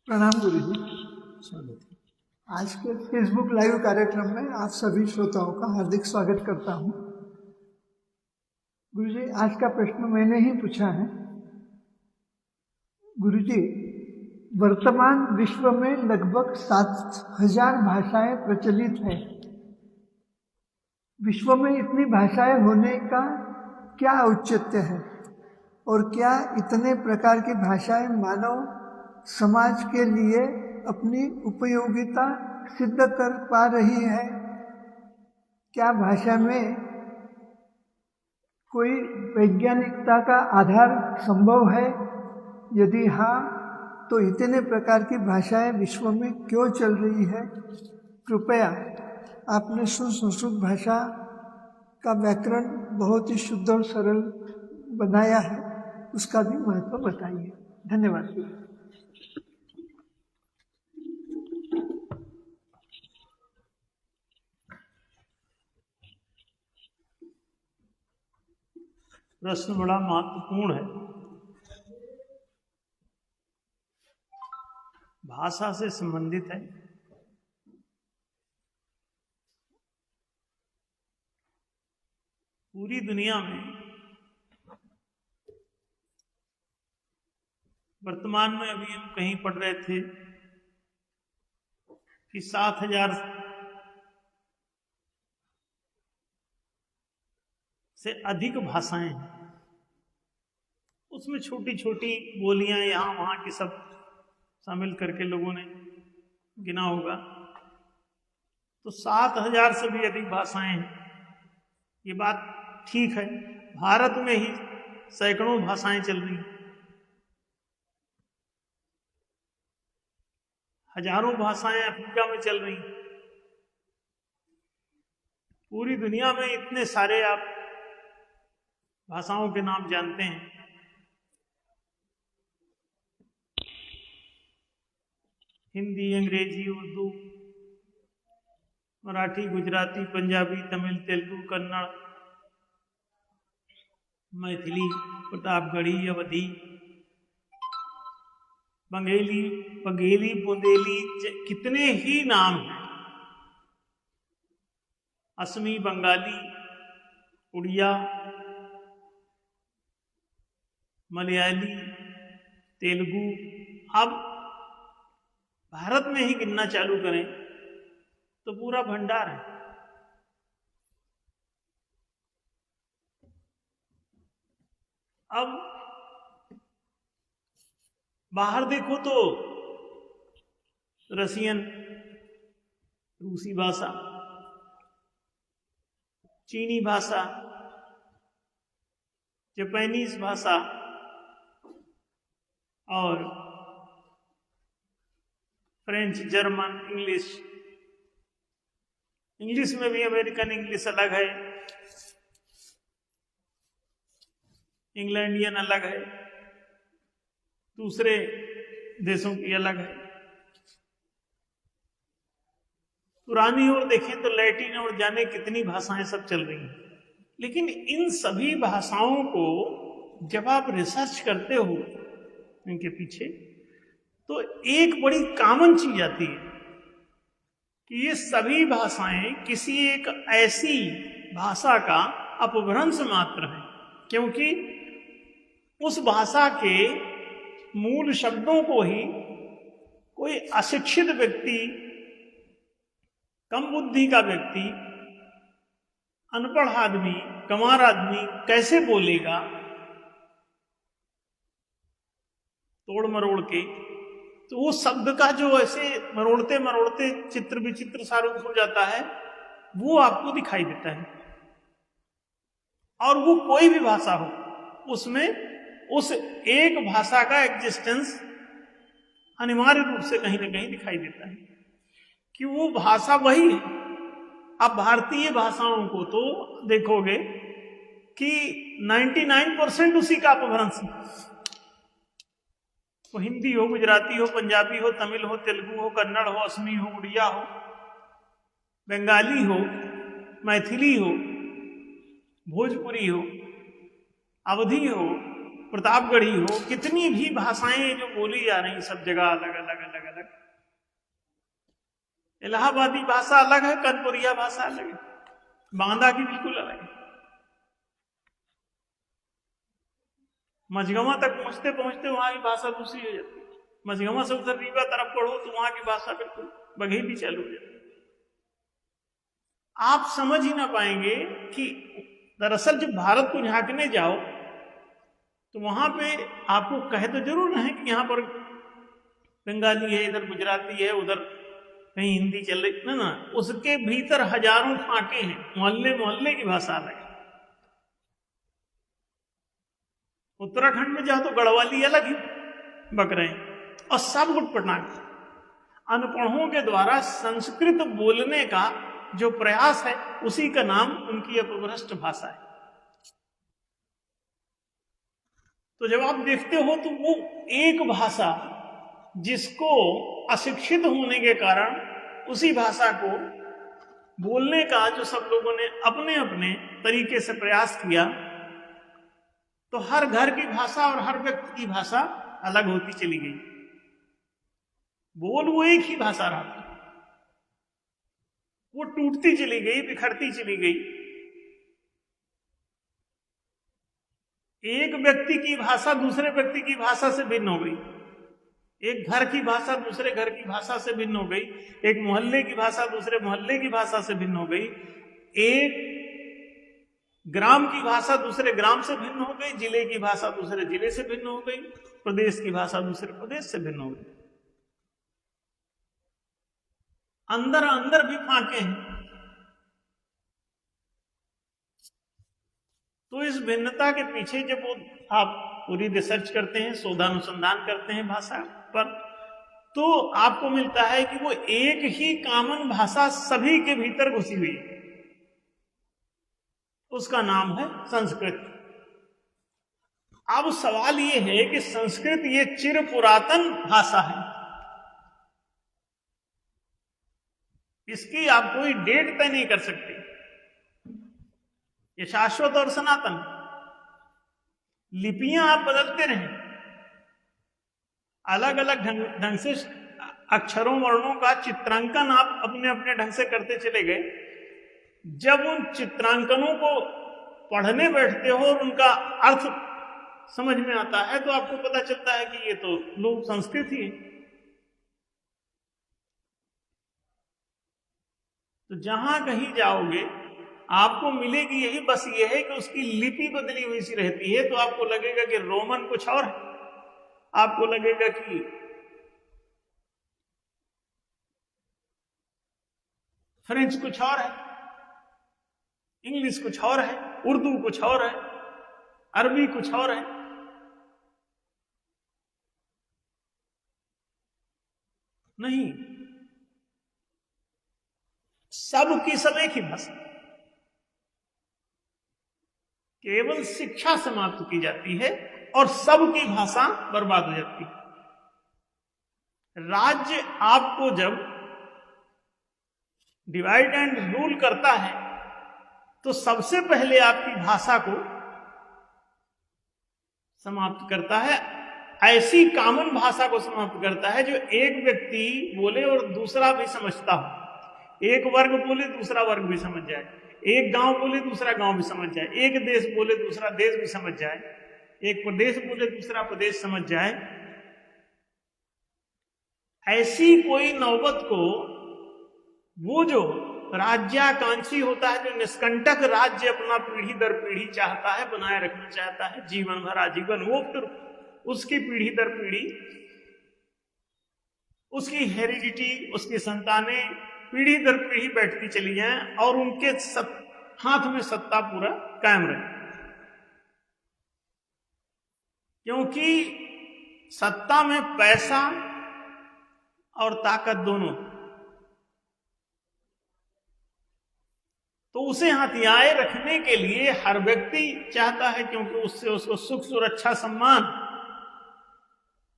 प्रणाम गुरु जी। स्वागत है। आज के फेसबुक लाइव कार्यक्रम में आप सभी श्रोताओं का हार्दिक स्वागत करता हूं। गुरु जी, आज का प्रश्न मैंने ही पूछा है। गुरु जी, वर्तमान विश्व में लगभग 7,000 भाषाएं प्रचलित हैं। विश्व में इतनी भाषाएं होने का क्या औचित्य है और क्या इतने प्रकार की भाषाएं मानव समाज के लिए अपनी उपयोगिता सिद्ध कर पा रही है? क्या भाषा में कोई वैज्ञानिकता का आधार संभव है? यदि हाँ, तो इतने प्रकार की भाषाएं विश्व में क्यों चल रही है? कृपया आपने संस्कृत भाषा का व्याकरण बहुत ही शुद्ध और सरल बनाया है, उसका भी महत्व बताइए। धन्यवाद। प्रश्न बड़ा महत्वपूर्ण है। भाषा से संबंधित है। पूरी दुनिया में वर्तमान में अभी हम कहीं पढ़ रहे थे कि 7,000 से अधिक भाषाएं हैं। उसमें छोटी छोटी बोलियां यहाँ वहाँ की सब शामिल करके लोगों ने गिना होगा, तो 7,000 से भी अधिक भाषाएं हैं। ये बात ठीक है। भारत में ही सैकड़ों भाषाएं चल रही हैं, हजारों भाषाएं अफ्रीका में चल रही हैं। पूरी दुनिया में इतने सारे आप भाषाओं के नाम जानते हैं। हिंदी, अंग्रेजी, उर्दू, मराठी, गुजराती, पंजाबी, तमिल, तेलुगु, कन्नड़, मैथिली, प्रतापगढ़ी, अवधी, बंगेली, बघेली, बुंदेली, कितने ही नाम हैं। असमी, बंगाली, उड़िया, मलयाली, तेलुगु। अब भारत में ही गिनना चालू करें तो पूरा भंडार है। अब बाहर देखो तो रसियन, रूसी भाषा, चीनी भाषा, जापानीज भाषा और फ्रेंच, जर्मन, इंग्लिश में भी अमेरिकन इंग्लिश अलग है, इंग्लैंडियन अलग है, दूसरे देशों की अलग है। पुरानी ओर देखें तो लैटिन और जाने कितनी भाषाएं सब चल रही हैं। लेकिन इन सभी भाषाओं को जब आप रिसर्च करते हो इनके पीछे, तो एक बड़ी कॉमन चीज आती है कि ये सभी भाषाएं किसी एक ऐसी भाषा का अपभ्रंश मात्र है, क्योंकि उस भाषा के मूल शब्दों को ही कोई अशिक्षित व्यक्ति, कम बुद्धि का व्यक्ति, अनपढ़ आदमी, गंवार आदमी कैसे बोलेगा तोड़ मरोड़ के। तो वो शब्द का जो ऐसे मरोड़ते मरोड़ते चित्र विचित्र सा रूप हो जाता है, वो आपको दिखाई देता है। और वो कोई भी भाषा हो, उसमें उस एक भाषा का एग्जिस्टेंस अनिवार्य रूप से कहीं ना कहीं दिखाई देता है कि वो भाषा वही है। आप भारतीय भाषाओं को तो देखोगे कि 99% उसी का अपभ्रंश है। वो हिंदी हो, गुजराती हो, पंजाबी हो, तमिल हो, तेलुगु हो, कन्नड़ हो, असमी हो, उड़िया हो, बंगाली हो, मैथिली हो, भोजपुरी हो, अवधी हो, प्रतापगढ़ी हो, कितनी भी भाषाएं जो बोली जा रही सब जगह अलग अलग अलग इलाहाबादी भाषा अलग है, कानपुरिया भाषा अलग है, बांदा की बिल्कुल अलग है। मझगवा तक पहुंचते पहुंचते वहां की भाषा दूसरी हो जाती है। मझगवा से उधर रीवा तरफ पढ़ो तो वहां की भाषा बिल्कुल बघेली चालू हो जाती है। आप समझ ही ना पाएंगे कि दरअसल जब भारत को झांकने जाओ तो वहां पे आपको कहे तो जरूर ना है कि यहाँ पर बंगाली है, इधर गुजराती है, उधर कहीं हिंदी चल रही ना, ना, उसके भीतर हजारों फाके हैं, मोहल्ले मोहल्ले की भाषा अलग है। उत्तराखंड में जाओ तो गढ़वाली अलग ही बक रहे हैं और सब उटपटांग। अनपढ़ों के द्वारा संस्कृत बोलने का जो प्रयास है उसी का नाम उनकी अपभ्रष्ट भाषा है। तो जब आप देखते हो तो वो एक भाषा जिसको अशिक्षित होने के कारण उसी भाषा को बोलने का जो सब लोगों ने अपने अपने तरीके से प्रयास किया, तो हर घर की भाषा और हर व्यक्ति की भाषा अलग होती चली गई। बोल वो एक ही भाषा रहा, वो टूटती चली गई, बिखरती चली गई। एक व्यक्ति की भाषा दूसरे व्यक्ति की भाषा से भिन्न हो गई, एक घर की भाषा दूसरे घर की भाषा से भिन्न हो गई, एक मोहल्ले की भाषा दूसरे मोहल्ले की भाषा से भिन्न हो गई, एक ग्राम की भाषा दूसरे ग्राम से भिन्न हो गई, जिले की भाषा दूसरे जिले से भिन्न हो गई, प्रदेश की भाषा दूसरे प्रदेश से भिन्न हो गई। अंदर अंदर भी फाके हैं। तो इस भिन्नता के पीछे जब वो आप पूरी रिसर्च करते हैं, शोधानुसंधान करते हैं भाषा पर, तो आपको मिलता है कि वो एक ही कॉमन भाषा सभी के भीतर घुसी हुई है। उसका नाम है संस्कृत। अब सवाल ये है कि संस्कृत ये चिर पुरातन भाषा है, इसकी आप कोई डेट तय नहीं कर सकते, ये शाश्वत और सनातन। लिपियां आप बदलते रहें, अलग अलग ढंग से अक्षरों वर्णों का चित्रांकन आप अपने अपने ढंग से करते चले गए। जब उन चित्रांकनों को पढ़ने बैठते हो और उनका अर्थ समझ में आता है तो आपको पता चलता है कि ये तो लोग संस्कृत ही है। तो जहां कहीं जाओगे आपको मिलेगी यही, बस ये है कि उसकी लिपि बदली हुई सी रहती है। तो आपको लगेगा कि रोमन कुछ और है, आपको लगेगा कि फ्रेंच कुछ और है, इंग्लिश कुछ और है, उर्दू कुछ और है, अरबी कुछ और है। नहीं, सब की सब एक ही भाषा। केवल शिक्षा समाप्त की जाती है और सबकी भाषा बर्बाद हो जाती है। राज्य आपको जब डिवाइड एंड रूल करता है तो सबसे पहले आपकी भाषा को समाप्त करता है, ऐसी कॉमन भाषा को समाप्त करता है जो एक व्यक्ति बोले और दूसरा भी समझता हो। एक वर्ग बोले दूसरा वर्ग भी समझ जाए, एक गांव बोले दूसरा गांव भी समझ जाए, एक देश बोले दूसरा देश भी समझ जाए, एक प्रदेश बोले दूसरा प्रदेश समझ जाए। ऐसी कोई नौबत को वो जो राज्याकांक्षी होता है, जो निष्कंटक राज्य अपना पीढ़ी दर पीढ़ी चाहता है, बनाए रखना चाहता है जीवन भर आजीवन, वो फिर उसकी पीढ़ी दर पीढ़ी, उसकी हेरिडिटी, उसकी संतानें पीढ़ी दर पीढ़ी बैठती चली जाएं और उनके हाथ में सत्ता पूरा कायम रहे। क्योंकि सत्ता में पैसा और ताकत दोनों, तो उसे हथियाए रखने के लिए हर व्यक्ति चाहता है, क्योंकि उससे उसको सुख सुरक्षा सम्मान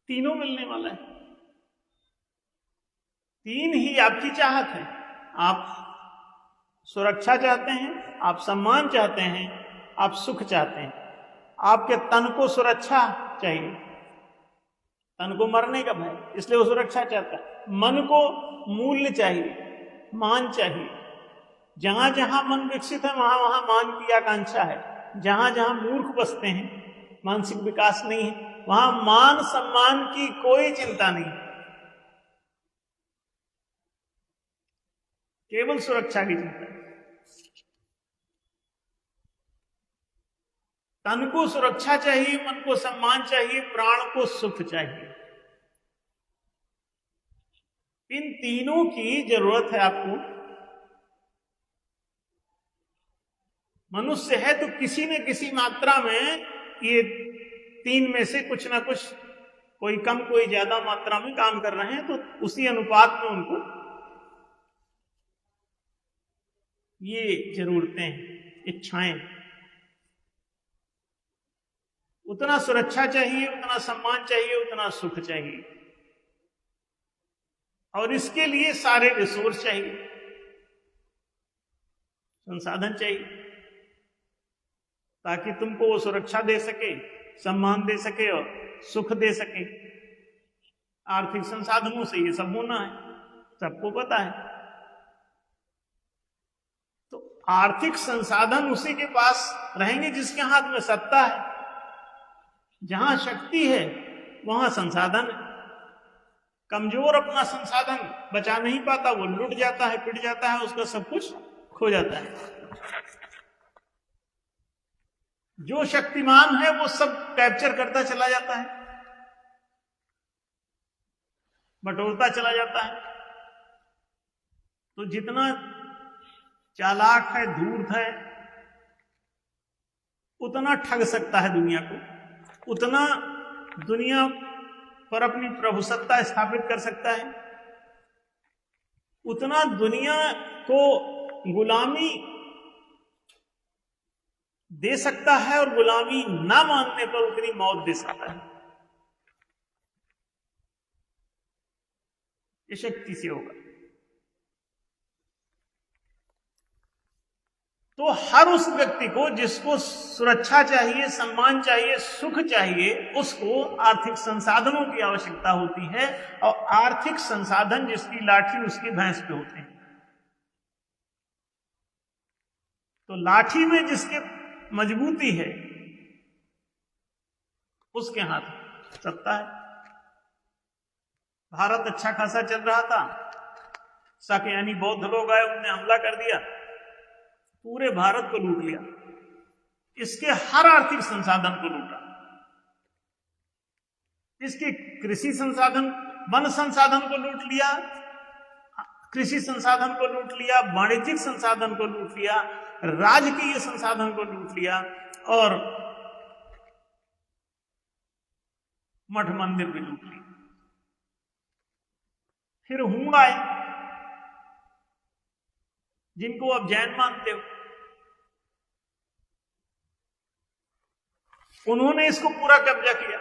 तीनों मिलने वाला है। तीन ही आपकी चाहत है। आप सुरक्षा चाहते हैं, आप सम्मान चाहते हैं, आप सुख चाहते हैं। आपके तन को सुरक्षा चाहिए, तन को मरने का भय, इसलिए वो सुरक्षा चाहता है। मन को मूल्य चाहिए, मान चाहिए। जहां जहां मन विकसित है वहां वहां मान की आकांक्षा है। जहां जहां मूर्ख बसते हैं, मानसिक विकास नहीं है, वहां मान सम्मान की कोई चिंता नहीं, केवल सुरक्षा की चिंता है। तन को सुरक्षा चाहिए, मन को सम्मान चाहिए, प्राण को सुख चाहिए। इन तीनों की जरूरत है आपको। मनुष्य है तो किसी न किसी मात्रा में ये तीन में से कुछ ना कुछ, कोई कम कोई ज्यादा मात्रा में काम कर रहे हैं, तो उसी अनुपात में उनको ये जरूरतें, इच्छाएं, उतना सुरक्षा चाहिए, उतना सम्मान चाहिए, उतना सुख चाहिए, और इसके लिए सारे रिसोर्स चाहिए, संसाधन चाहिए, ताकि तुमको वो सुरक्षा दे सके, सम्मान दे सके और सुख दे सके। आर्थिक संसाधनों से ये सब होना है, सबको पता है। तो आर्थिक संसाधन उसी के पास रहेंगे जिसके हाथ में सत्ता है। जहां शक्ति है वहां संसाधन है। कमजोर अपना संसाधन बचा नहीं पाता, वो लुट जाता है, पिट जाता है, उसका सब कुछ खो जाता है। जो शक्तिमान है वो सब कैप्चर करता चला जाता है, बटोरता चला जाता है। तो जितना चालाक है, धूर्त है, उतना ठग सकता है दुनिया को, उतना दुनिया पर अपनी प्रभुसत्ता स्थापित कर सकता है, उतना दुनिया को गुलामी दे सकता है, और गुलामी ना मानने पर उतनी मौत दे सकता है। ये शक्ति से होगा। तो हर उस व्यक्ति को जिसको सुरक्षा चाहिए, सम्मान चाहिए, सुख चाहिए, उसको आर्थिक संसाधनों की आवश्यकता होती है। और आर्थिक संसाधन जिसकी लाठी उसकी भैंस पे होते हैं। तो लाठी में जिसके मजबूती है उसके हाथ सत्ता है। भारत अच्छा खासा चल रहा था, साकेयानी बौद्ध लोग आए, उन्होंने हमला कर दिया, पूरे भारत को लूट लिया, इसके हर आर्थिक संसाधन को लूटा, इसके कृषि संसाधन, वन संसाधन को लूट लिया, कृषि संसाधन को लूट लिया, वाणिज्यिक संसाधन को लूट लिया, राजकीय संसाधन को लूट लिया, और मठ मंदिर भी लूट लिया। फिर हुंग आए, जिनको आप जैन मानते हो, उन्होंने इसको पूरा कब्जा किया,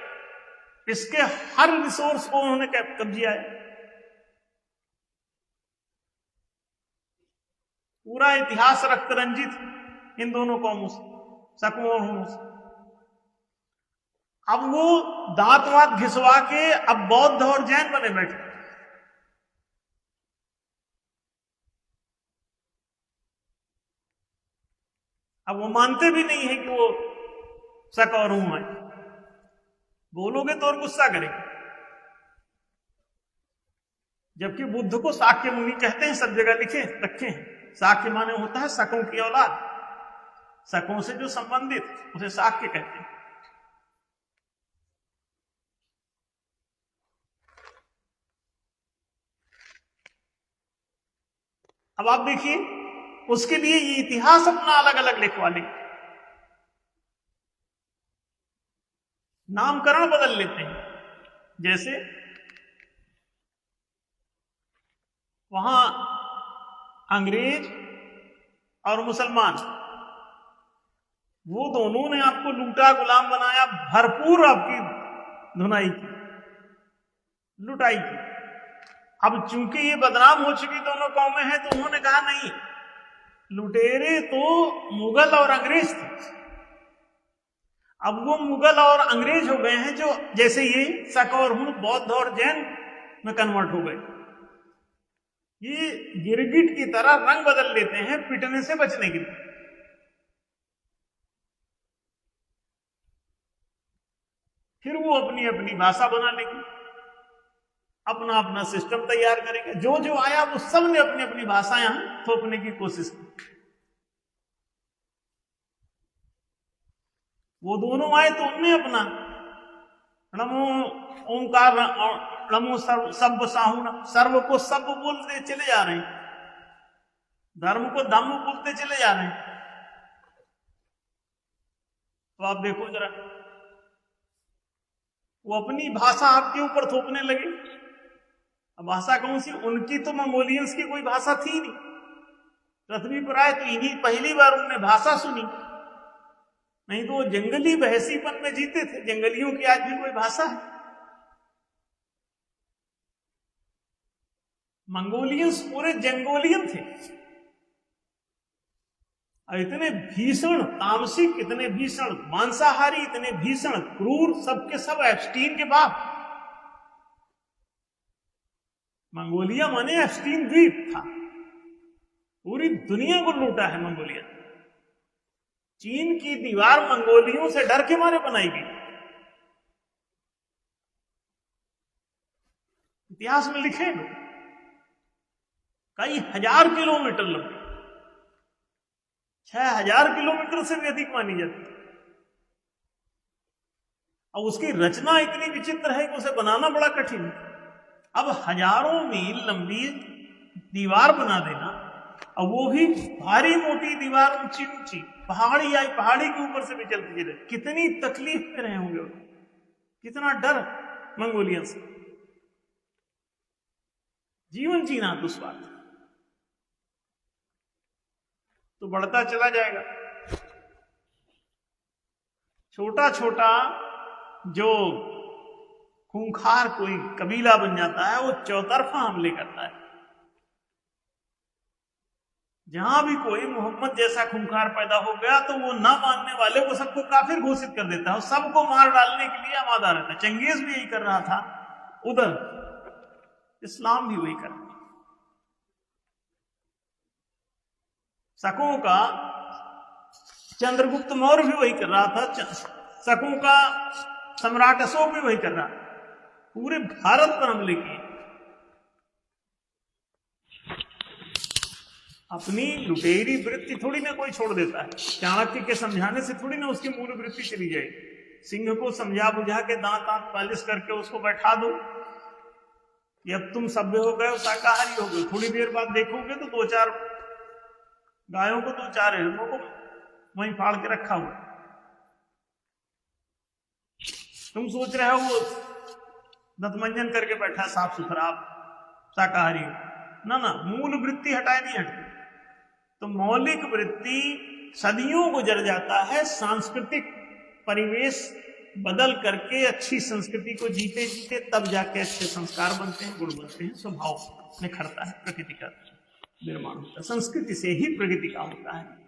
इसके हर रिसोर्स को उन्होंने कब्जा है। पूरा इतिहास रक्त रंजित इन दोनों कौमों से, शकों और हुनों से। अब वो दांत वात घिसवा के अब बौद्ध और जैन बने बैठे। अब वो मानते भी नहीं है कि वो शक और हूं है। बोलोगे तो और गुस्सा करेंगे। जबकि बुद्ध को शाक्य मुनि कहते हैं, सब जगह लिखे रखे हैं। शाक्य माने होता है शकों की औलाद, शकों से जो संबंधित, उसे शाक्य कहते हैं। अब आप देखिए, उसके लिए ये इतिहास अपना अलग अलग लिखवा ले, नामकरण बदल लेते हैं। जैसे वहां अंग्रेज और मुसलमान, वो दोनों ने आपको लूटा, गुलाम बनाया, भरपूर आपकी धुनाई की, लुटाई की। अब चूंकि ये बदनाम हो चुकी दोनों कौमें हैं, तो उन्होंने कहा नहीं, लुटेरे तो मुगल और अंग्रेज थे, अब वो मुगल और अंग्रेज हो गए हैं, जो जैसे ये शक और हुन बौद्ध और जैन में कन्वर्ट हो गए। ये गिरगिट की तरह रंग बदल लेते हैं पिटने से बचने के लिए। फिर वो अपनी अपनी भाषा बना लेंगे, अपना अपना सिस्टम तैयार करेंगे। जो जो आया वो सब ने अपनी अपनी भाषा यहां थोपने की कोशिश की। वो दोनों आए तो उनने अपना नमो ओंकार नमो सर्व सब साहू, सर्व को सब बोलते चले जा रहे हैं, धर्म को धम्म बोलते चले जा रहे हैं। तो आप देखो जरा, वो अपनी भाषा आपके ऊपर थोपने लगे। अब भाषा कौन सी? उनकी तो मंगोलियंस की कोई भाषा थी नहीं। पृथ्वी पर आए तो इन्हीं पहली बार उन्होंने भाषा सुनी, नहीं तो वो जंगली बहसीपन में जीते थे। जंगलियों की आज भी कोई भाषा है? मंगोलियंस पूरे जंगोलियन थे। इतने भीषण तामसिक, इतने भीषण मांसाहारी, इतने भीषण क्रूर, सबके सब एब्स्टीन के बाप। मंगोलिया माने एब्स्टीन द्वीप था। पूरी दुनिया को लूटा है मंगोलिया। चीन की दीवार मंगोलियों से डर के मारे बनाई गई। इतिहास में लिखे लोग, कई हजार किलोमीटर लंबी, 6000 किलोमीटर से भी अधिक मानी जाती है। और उसकी रचना इतनी विचित्र है कि उसे बनाना बड़ा कठिन है। अब हजारों मील लंबी दीवार बना देना, और वो भी भारी मोटी दीवार, ऊंची ऊंची पहाड़ी आई, पहाड़ी के ऊपर से भी चलती चले, कितनी तकलीफ में रहे होंगे, कितना डर मंगोलियन से। जीवन जीना दुश्वार, तो बढ़ता चला जाएगा। छोटा छोटा जो खूंखार कोई कबीला बन जाता है, वो चौतरफा हमले करता है। जहां भी कोई मोहम्मद जैसा खूंखार पैदा हो गया तो वो ना मानने वाले को सबको काफिर घोषित कर देता है और सबको मार डालने के लिए आमादा रहता है। चंगेज भी यही कर रहा था उधर, इस्लाम भी वही कर रहा है। शकों का चंद्रगुप्त मौर्य भी वही कर रहा था, शकों का सम्राट अशोक भी वही कर रहा है। पूरे भारत पर हमले किए। अपनी लुटेरी वृत्ति थोड़ी ना कोई छोड़ देता है। चाणक्य के समझाने से थोड़ी ना उसकी मूल वृत्ति चली जाएगी। सिंह को समझा बुझा के दांत आंत पालिश करके उसको बैठा दो कि अब तुम सभ्य हो गए, शाकाहारी हो गए। थोड़ी देर बाद देखोगे तो 2-4 गायों को, 2-4 हिरणों को वहीं फाड़ के रखा हुआ। तुम सोच रहे हो वो दंतमंजन करके बैठा साफ सुथरा शाकाहारी, ना ना, मूल वृत्ति हटाए नहीं हटती। तो मौलिक वृत्ति सदियों गुजर जाता है। सांस्कृतिक परिवेश बदल करके अच्छी संस्कृति को जीते जीते तब जाके अच्छे संस्कार बनते हैं, गुण बनते हैं, स्वभाव निखरता है, प्रकृति का निर्माण होता है। संस्कृति से ही प्रकृति का होता है।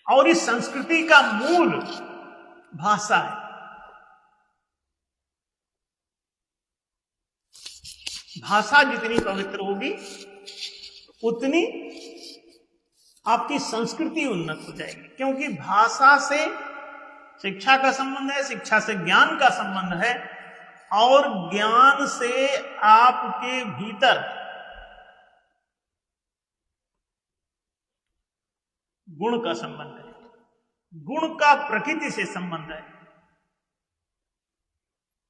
और इस संस्कृति का मूल भाषा है। भाषा जितनी पवित्र होगी उतनी आपकी संस्कृति उन्नत हो जाएगी, क्योंकि भाषा से शिक्षा का संबंध है, शिक्षा से ज्ञान का संबंध है, और ज्ञान से आपके भीतर गुण का संबंध है, गुण का प्रकृति से संबंध है।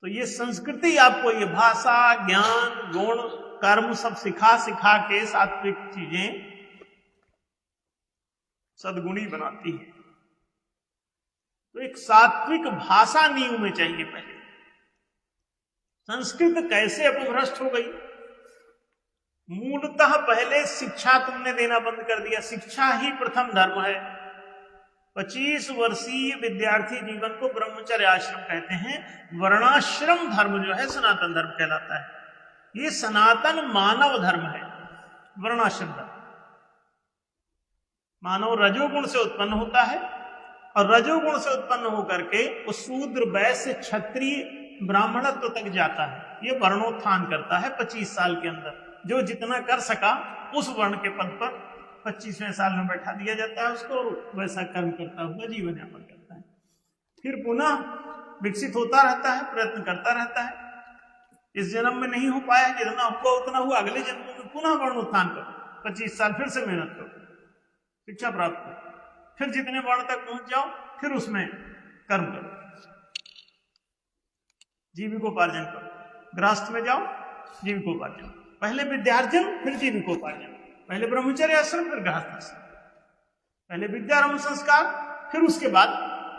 तो ये संस्कृति आपको ये भाषा, ज्ञान, गुण, कर्म सब सिखा सिखा के सात्विक चीजें सद्गुणी बनाती है। तो एक सात्विक भाषा नींव में चाहिए पहले। संस्कृत कैसे अपभ्रष्ट हो गई? मूलतः पहले शिक्षा तुमने देना बंद कर दिया। शिक्षा ही प्रथम धर्म है। 25 वर्षीय विद्यार्थी जीवन को ब्रह्मचर्य आश्रम कहते हैं। वर्णाश्रम धर्म जो है सनातन धर्म कहलाता है। ये सनातन मानव धर्म है। वर्णाश्रम धर्म मानव रजोगुण से उत्पन्न होता है, और रजोगुण से उत्पन्न होकर के वो शूद्र, वैश्य, क्षत्रिय, ब्राह्मणत्व तक जाता है। ये वर्णोत्थान करता है 25 साल के अंदर। जो जितना कर सका उस वर्ण के पद पर 25वें साल में बैठा दिया जाता है उसको, और वैसा कर्म करता हुआ जीवन यापन करता है। फिर पुनः विकसित होता रहता है, प्रयत्न करता रहता है। इस जन्म में नहीं हो पाया, जितना हुआ उतना हुआ, अगले जन्म में पुनः वर्ण उत्थान करो, 25 साल फिर से मेहनत करो, शिक्षा प्राप्त करो, फिर जितने वर्ण तक पहुंच जाओ, फिर उसमें कर्म करो, जीविकोपार्जन करो। गृहस्थ में जाओ, जीविकोपार्जन, पहले विद्यार्जन फिर जीविकोपार्जन, पहले ब्रह्मचर्य आश्रम फिर गृहस्थ आश्रम, पहले विद्यारंभ संस्कार फिर उसके बाद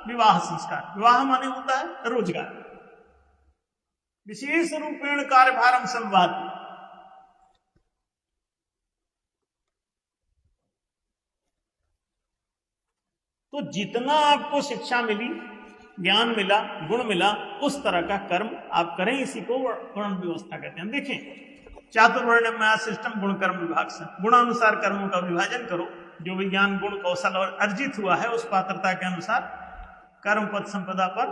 विवाह संस्कार। विवाह माने होता है रोजगार, विशेष रूपेण कार्यभारम संवाद। तो जितना आपको शिक्षा मिली, ज्ञान मिला, गुण मिला, उस तरह का कर्म आप करें, इसी को वर्ण व्यवस्था कहते हैं। देखें, चातुर्वर्ण्य सिस्टम गुण कर्म विभाग से गुणानुसार कर्मों का विभाजन करो, जो विज्ञान गुण कौशल और अर्जित हुआ है उस पात्रता के अनुसार कर्म पद संपदा पर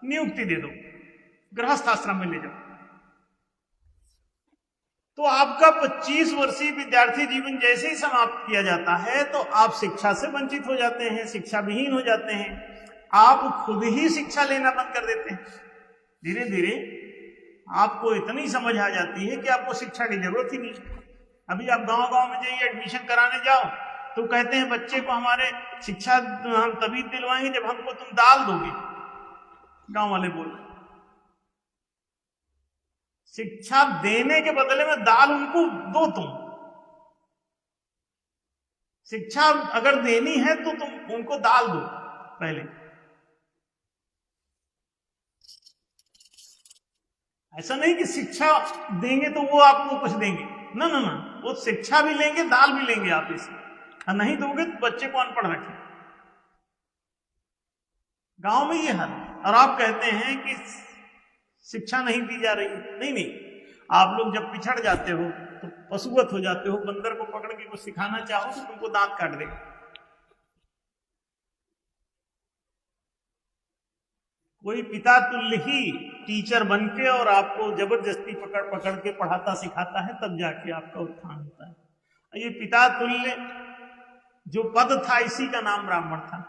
नियुक्ति दे दो, गृहस्थ आश्रम में ले जाओ। तो आपका 25 वर्षीय विद्यार्थी जीवन जैसे ही समाप्त किया जाता है तो आप शिक्षा से वंचित हो जाते हैं, शिक्षा विहीन हो जाते हैं, आप खुद ही शिक्षा लेना बंद कर देते हैं। धीरे धीरे आपको इतनी समझ आ जाती है कि आपको शिक्षा की जरूरत ही नहीं। अभी आप गांव-गांव में जाइए, एडमिशन कराने जाओ तो कहते हैं बच्चे को हमारे शिक्षा हम तभी दिलवाएंगे जब हमको तुम दाल दोगे। गांव वाले बोल रहे, शिक्षा देने के बदले में दाल उनको दो तुम। शिक्षा अगर देनी है तो तुम उनको दाल दो पहले। ऐसा नहीं कि शिक्षा देंगे तो वो आपको कुछ देंगे, ना ना ना, वो शिक्षा भी लेंगे, दाल भी लेंगे आप इसे, और नहीं दोगे तो बच्चे को अनपढ़ रखें। गांव में ये हाल है। और आप कहते हैं कि शिक्षा नहीं दी जा रही। नहीं नहीं, आप लोग जब पिछड़ जाते हो तो पशुवत हो जाते हो, बंदर को पकड़ के कुछ सिखाना चाहो तो तुमको दांत काट देगा। कोई पिता तुल्य ही टीचर बनके और आपको जबरदस्ती पकड़ पकड़ के पढ़ाता सिखाता है, तब जाके आपका उत्थान होता है। ये पिता तुल्य जो पद था, इसी का नाम ब्राह्मण था।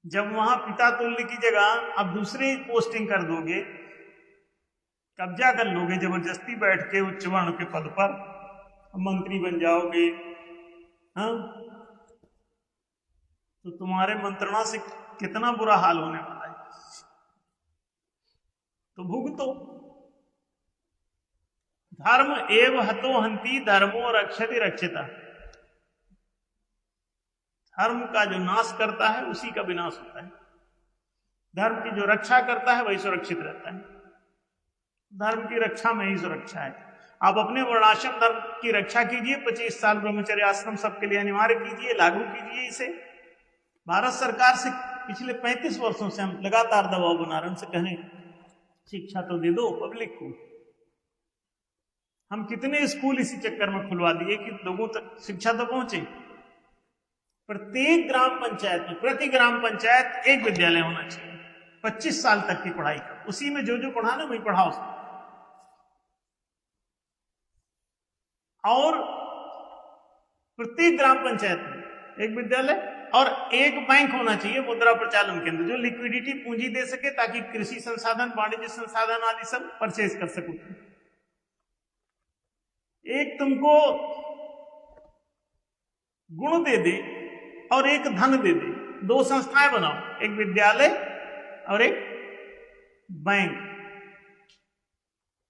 जब वहां पिता तुल्य की जगह आप दूसरी पोस्टिंग कर दोगे, कब्जा कर लोगे जबरदस्ती बैठ के उच्च वर्ण के पद पर, मंत्री बन जाओगे, हाँ, तो तुम्हारे मंत्रणा से कितना बुरा हाल होने वाला है। तो भुगतो। धर्म एव हतो हंति धर्मो रक्षति रक्षिता। धर्म का जो नाश करता है उसी का विनाश होता है, धर्म की जो रक्षा करता है वही सुरक्षित रहता है। धर्म की रक्षा में ही सुरक्षा है। आप अपने वर्णाश्रम धर्म की रक्षा कीजिए, 25 साल ब्रह्मचर्य आश्रम सबके लिए अनिवार्य कीजिए, लागू कीजिए इसे। भारत सरकार से पिछले 35 वर्षों से हम लगातार दबाव बना रहे हैं, उनसे कहने शिक्षा तो दे दो पब्लिक को। हम कितने स्कूल इसी चक्कर में खुलवा दिए कि लोगों तक शिक्षा तो पहुंचे। प्रत्येक ग्राम पंचायत में, प्रति ग्राम पंचायत एक विद्यालय होना चाहिए, 25 साल तक की पढ़ाई का। उसी में जो जो पढ़ाना वही पढ़ाओ। और प्रत्येक ग्राम पंचायत में एक विद्यालय और एक बैंक होना चाहिए, मुद्रा प्रचालन केंद्र, जो लिक्विडिटी पूंजी दे सके ताकि कृषि संसाधन, वाणिज्य संसाधन आदि सब परचेज कर सको। एक तुमको गुण दे दे और एक धन दे दे, दो संस्थाएं बनाओ, एक विद्यालय और एक बैंक।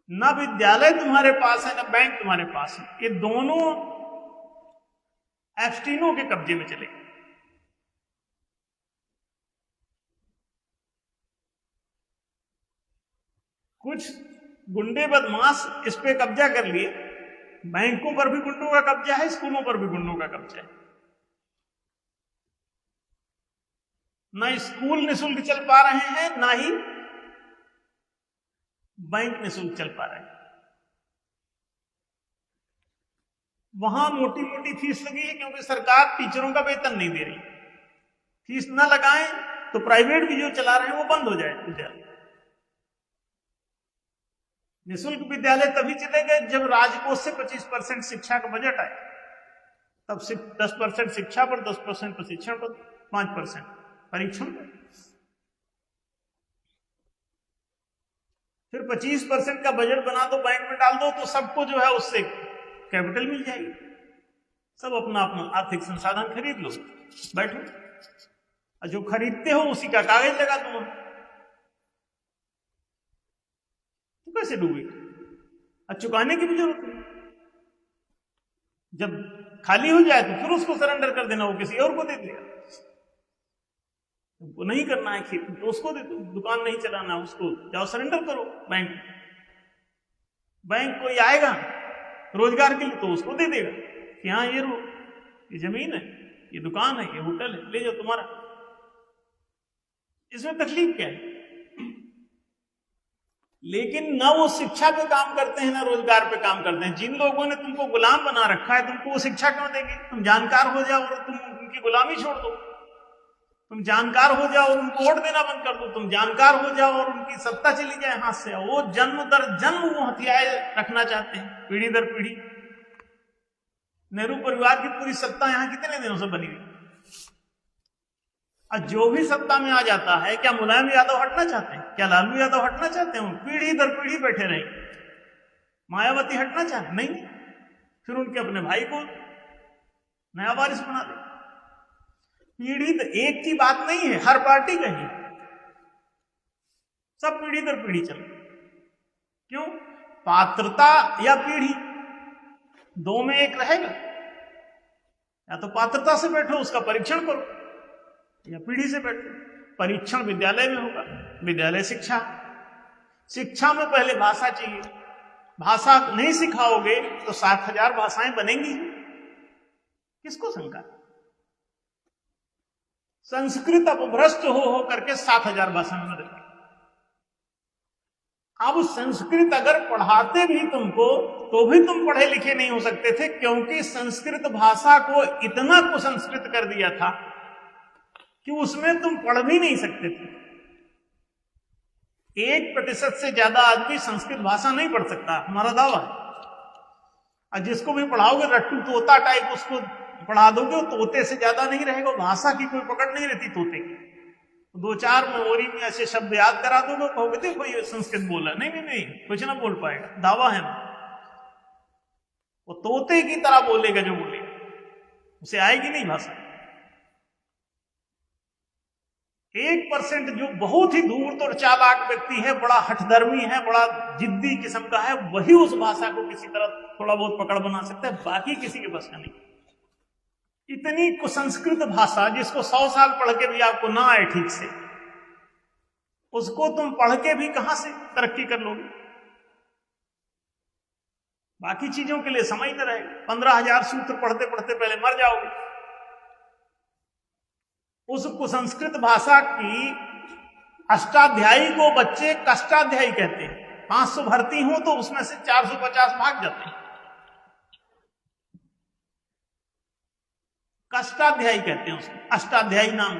ना विद्यालय तुम्हारे पास है ना बैंक तुम्हारे पास है, ये दोनों एब्स्टीनों के कब्जे में चले। कुछ गुंडे बदमाश इस पे कब्जा कर लिए, बैंकों पर भी गुंडों का कब्जा है, स्कूलों पर भी गुंडों का कब्जा है। ना स्कूल निःशुल्क चल पा रहे हैं, ना ही बैंक निःशुल्क चल पा रहे हैं। वहां मोटी मोटी फीस लगी है क्योंकि सरकार टीचरों का वेतन नहीं दे रही। फीस ना लगाएं तो प्राइवेट भी जो चला रहे हैं वो बंद हो जाए विद्यालय। निःशुल्क विद्यालय तभी चलेगा जब राजकोष से 25% शिक्षा का बजट आए, तब सिर्फ 10% शिक्षा पर, 10% प्रशिक्षण पर, 5% परीक्षण पर, फिर 25% का बजट बना दो, बैंक में डाल दो, तो सबको जो है उससे कैपिटल मिल जाएगी। सब अपना अपना आर्थिक संसाधन खरीद लो, बैठो, और जो खरीदते हो उसी का कागज लगा दो, तो कैसे डूबेगा? और चुकाने की भी जरूरत नहीं। जब खाली हो जाए तो फिर उसको सरेंडर कर देना, वो किसी और को दे देगा। वो नहीं करना है खेती तो उसको दे दो, दुकान नहीं चलाना उसको जाओ सरेंडर करो बैंक। बैंक कोई आएगा रोजगार के लिए तो उसको दे देगा कि हाँ ये रो, ये जमीन है, ये दुकान है, ये होटल है, ले जाओ तुम्हारा। इसमें तकलीफ क्या है? लेकिन न वो शिक्षा पे काम करते हैं, ना रोजगार पे काम करते हैं। जिन लोगों ने तुमको गुलाम बना रखा है, तुमको वो शिक्षा क्यों देंगे? तुम जानकार हो जाओ और तुम उनकी गुलामी छोड़ दो। तुम जानकार हो जाओ और उनको वोट देना बंद कर दो। तुम जानकार हो जाओ और उनकी सत्ता चली जाए हाथ से। वो जन्म दर जन्म वो हथियार रखना चाहते हैं, पीढ़ी दर पीढ़ी। नेहरू परिवार की पूरी सत्ता यहां कितने दिनों से बनी हुई, और जो भी सत्ता में आ जाता है, क्या मुलायम यादव हटना चाहते हैं? क्या लालू यादव हटना चाहते हैं? पीढ़ी दर पीढ़ी बैठे रहे। मायावती हटना चाहते नहीं, फिर उनके अपने भाई को नया वारिस बना दे। पीढ़ी एक की बात नहीं है, हर पार्टी का ही, सब पीढ़ी दर पीढ़ी चल। क्यों? पात्रता या पीढ़ी, दो में एक रहेगा। या तो पात्रता से बैठो, उसका परीक्षण करो, या पीढ़ी से बैठो। परीक्षण विद्यालय में होगा, विद्यालय शिक्षा। शिक्षा में पहले भाषा चाहिए। भाषा नहीं सिखाओगे तो 7,000 भाषाएं बनेंगी, किसको शंका? संस्कृत अपभ्रष्ट हो करके 7,000 भाषा में बदल। अब संस्कृत अगर पढ़ाते भी तुमको तो भी तुम पढ़े लिखे नहीं हो सकते थे, क्योंकि संस्कृत भाषा को इतना कुसंस्कृत कर दिया था कि उसमें तुम पढ़ भी नहीं सकते थे। 1% से ज्यादा आदमी संस्कृत भाषा नहीं पढ़ सकता, हमारा दावा है। और जिसको भी पढ़ाओगे रट्टू तोता टाइप उसको पढ़ा दोगे, तोते से ज्यादा नहीं रहेगा। भाषा की कोई पकड़ नहीं रहती तोते की। 2-4 मेमोरी में ऐसे शब्द याद करा दोगे, कहोगे देखो ये संस्कृत बोला। नहीं नहीं नहीं, कुछ ना बोल पाएगा, दावा है ना। वो तोते की तरह बोलेगा जो बोलेगा, उसे आएगी नहीं भाषा। 1% जो बहुत ही धूर्त और चालाक व्यक्ति है, बड़ा हठधर्मी है, बड़ा जिद्दी किस्म का है, वही उस भाषा को किसी तरह थोड़ा बहुत पकड़ बना सकता है, बाकी किसी के बस का नहीं। इतनी कुसंस्कृत भाषा जिसको 100 साल पढ़ के भी आपको ना आए ठीक से, उसको तुम पढ़ के भी कहां से तरक्की कर लोगे? बाकी चीजों के लिए समय न रहेगा। 15,000 सूत्र पढ़ते पढ़ते पहले मर जाओगे। उस कुसंस्कृत भाषा की अष्टाध्यायी को बच्चे कष्टाध्यायी कहते हैं। 500 भर्ती हो तो उसमें से 450 भाग जाते हैं, कष्टाध्यायी कहते हैं उसको। अष्टाध्यायी नाम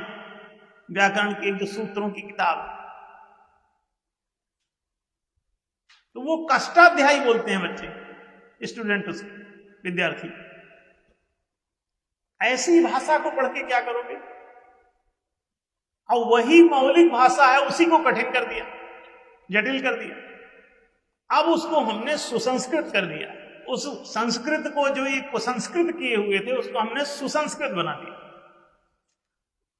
व्याकरण के जो सूत्रों की किताब, तो वो कष्टाध्यायी बोलते हैं बच्चे, स्टूडेंट, उसके विद्यार्थी। ऐसी भाषा को पढ़ के क्या करोगे? और वही मौलिक भाषा है, उसी को कठिन कर दिया, जटिल कर दिया। अब उसको हमने सुसंस्कृत कर दिया। उस संस्कृत को जो ये कुसंस्कृत किए हुए थे, उसको हमने सुसंस्कृत बना दिया।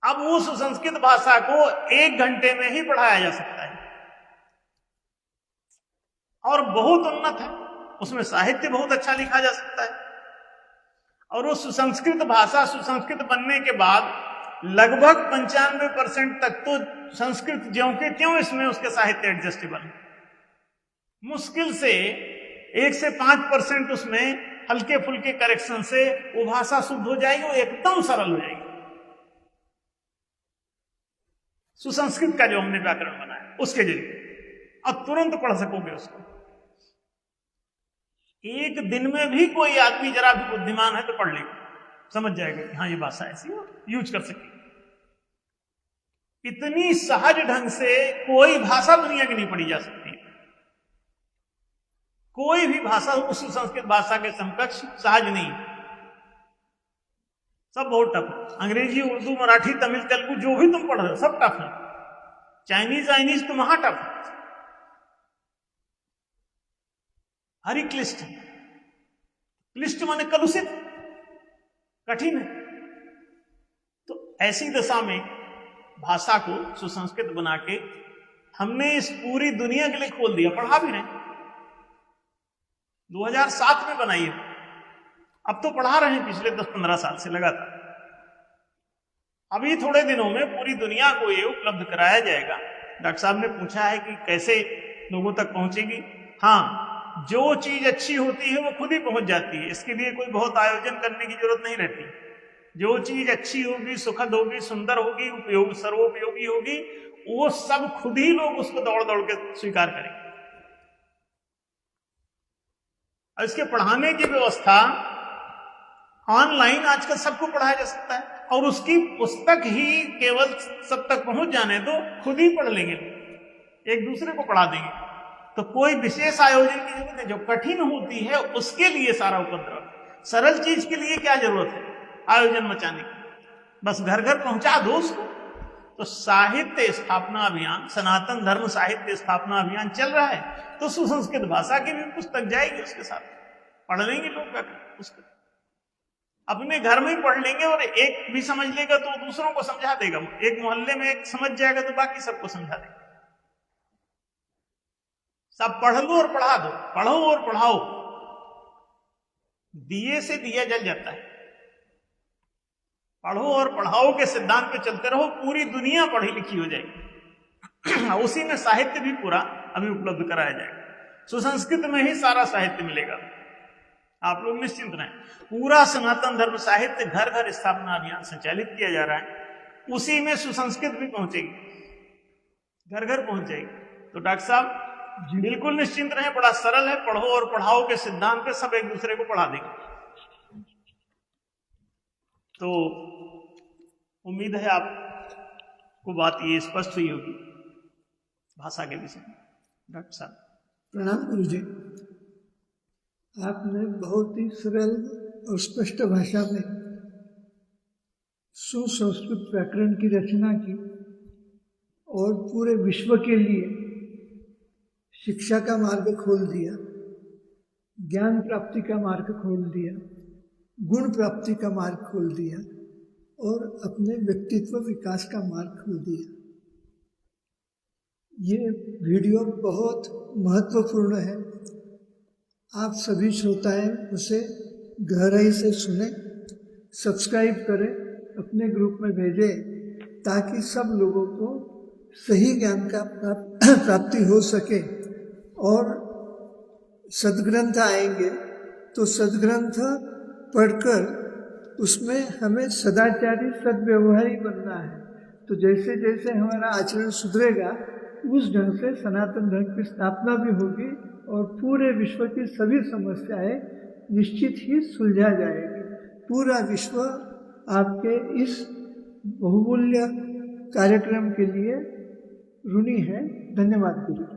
अब वो सुसंस्कृत भाषा को 1 घंटे में ही पढ़ाया जा सकता है, और बहुत उन्नत है। उसमें साहित्य बहुत अच्छा लिखा जा सकता है। और वो सुसंस्कृत भाषा सुसंस्कृत बनने के बाद लगभग 95% तक तो संस्कृत ज्यों के त्यों इसमें उसके साहित्य एडजस्टेबल है। मुश्किल से 1 से 5% उसमें हल्के फुल्के करेक्शन से वो भाषा शुद्ध हो जाएगी, वो एकदम सरल हो जाएगी। सुसंस्कृत का जो हमने व्याकरण बनाया उसके जरिए अब तुरंत पढ़ सकोगे उसको। 1 दिन में भी कोई आदमी जरा भी बुद्धिमान है तो पढ़ लेगा, समझ जाएगा कि हाँ ये भाषा ऐसी है, यूज कर सके। इतनी सहज ढंग से कोई भाषा दुनिया की नहीं पढ़ी जा सकती। कोई भी भाषा उस संस्कृत भाषा के समकक्ष सहज नहीं, सब बहुत टफ है। अंग्रेजी, उर्दू, मराठी, तमिल, तेलुगु जो भी तुम पढ़ रहे हो सब टफ है। चाइनीज तो महा टफ है, हरी क्लिष्ट है। क्लिष्ट माने कलुषित, कठिन है। तो ऐसी दशा में भाषा को सुसंस्कृत बना के हमने इस पूरी दुनिया के लिए खोल दिया। पढ़ा भी नहीं, 2007 में बनाई है, अब तो पढ़ा रहे हैं पिछले 10-15 साल से लगातार। अभी थोड़े दिनों में पूरी दुनिया को ये उपलब्ध कराया जाएगा। डॉक्टर साहब ने पूछा है कि कैसे लोगों तक पहुंचेगी। हाँ, जो चीज अच्छी होती है वो खुद ही पहुंच जाती है, इसके लिए कोई बहुत आयोजन करने की जरूरत नहीं रहती। जो चीज अच्छी होगी, सुखद होगी, सुंदर होगी, उपयोग सर्वोपयोगी होगी, वो सब खुद ही लोग उसको दौड़ दौड़ के स्वीकार करेंगे। और इसके पढ़ाने की व्यवस्था ऑनलाइन आजकल सबको पढ़ाया जा सकता है, और उसकी पुस्तक ही केवल सब तक पहुंच जाने दो, खुद ही पढ़ लेंगे, एक दूसरे को पढ़ा देंगे। तो कोई विशेष आयोजन की जरूरत है। जो कठिन होती है उसके लिए सारा उपद्रव, सरल चीज के लिए क्या जरूरत है आयोजन मचाने की, बस घर घर पहुंचा दो उसको। तो साहित्य स्थापना अभियान, सनातन धर्म साहित्य स्थापना अभियान चल रहा है, तो सुसंस्कृत भाषा की भी पुस्तक जाएगी, उसके साथ पढ़ लेंगे लोग पुस्तक, अपने घर में ही पढ़ लेंगे। और एक भी समझ लेगा तो दूसरों को समझा देगा। एक मोहल्ले में एक समझ जाएगा तो बाकी सबको समझा देगा। सब पढ़ लो और पढ़ा दो, पढ़ो और पढ़ाओ। दिए से दिया जल जाता है। पढ़ो और पढ़ाओ के सिद्धांत पे चलते रहो, पूरी दुनिया पढ़ी लिखी हो जाएगी। उसी में साहित्य भी पूरा अभी उपलब्ध कराया जाएगा। सुसंस्कृत में ही सारा साहित्य मिलेगा, आप लोग निश्चिंत रहें। पूरा सनातन धर्म साहित्य घर घर स्थापना अभियान संचालित किया जा रहा है, उसी में सुसंस्कृत भी पहुंचेगी, घर घर पहुंच जाएगी। तो डॉक्टर साहब बिल्कुल निश्चिंत रहें, बड़ा सरल है। पढ़ो और पढ़ाओ के सिद्धांत पे सब एक दूसरे को पढ़ा देंगे। तो उम्मीद है आपको बात ये स्पष्ट हुई होगी भाषा के विषय में। डॉक्टर साहब प्रणाम गुरु जी। आपने बहुत ही सरल और स्पष्ट भाषा में सुसंस्कृत व्याकरण की रचना की और पूरे विश्व के लिए शिक्षा का मार्ग खोल दिया, ज्ञान प्राप्ति का मार्ग खोल दिया, गुण प्राप्ति का मार्ग खोल दिया और अपने व्यक्तित्व विकास का मार्ग खोल दिया। ये वीडियो बहुत महत्वपूर्ण है। आप सभी श्रोताएं उसे गहराई से सुने, सब्सक्राइब करें, अपने ग्रुप में भेजें, ताकि सब लोगों को सही ज्ञान का प्राप्ति हो सके। और सद्ग्रंथ आएंगे तो सद्ग्रंथ पढ़कर उसमें हमें सदाचारी सद्व्यवहारी बनना है। तो जैसे जैसे हमारा आचरण सुधरेगा, उस ढंग से सनातन धर्म की स्थापना भी होगी और पूरे विश्व की सभी समस्याएं निश्चित ही सुलझा जाएगी। पूरा विश्व आपके इस बहुमूल्य कार्यक्रम के लिए ऋणी है। धन्यवाद गुरु।